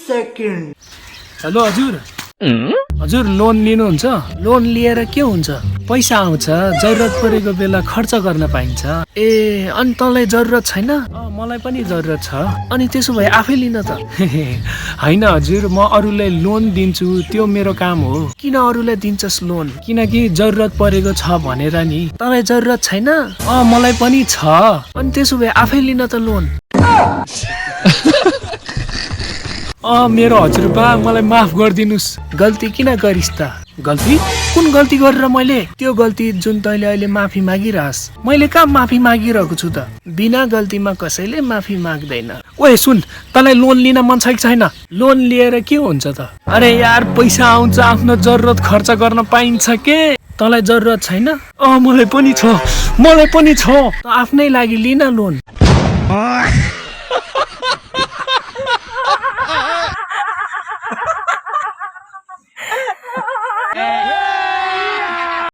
Second. Hello हजुर, हजुर loan लिनुहुन्छ? लोन लिएर के हुन्छ? पैसा आउँछ, जरुरत परेको बेला खर्च गर्न पाइन्छ। ए अनि तँलाई जरुरत छैन? मलाई पनि जरुरत छ। अनि त्यसो भए आफै लिन त। होइन हजुर, म अरूलाई लोन दिन्छु, त्यो मेरो काम हो। किन अरूलाई दिन्छस् लोन? किनकि जरुरत परेको छ भनेर नि। तँलाई जरुरत छैन? मलाई पनि छ। अनि त्यसो भए आफै लिन त लोन। मेरो हजुरबा, मलाई माफ गरिदिनुस्। गल्ती किन गरिस् त? गल्ती? कुन गल्ती गरेर मैले? त्यो गल्ती जुन तैँले अहिले माफी मागिरहस्, मैले कहाँ माफी मागिरहेको छु त? बिना गल्तीमा कसैले माफी माग्दैन। ओए सुन, तँलाई लोन लिन मन छ कि छैन? लोन लिएर के हुन्छ त? अरे यार, पैसा आउँछ, आफ्नो जरुरत खर्च गर्न पाइन्छ के? तँलाई जरुरत छैन? मलाई पनि छ, मलाई पनि छ। त आफ्नै लागि लिन लोन। Hey!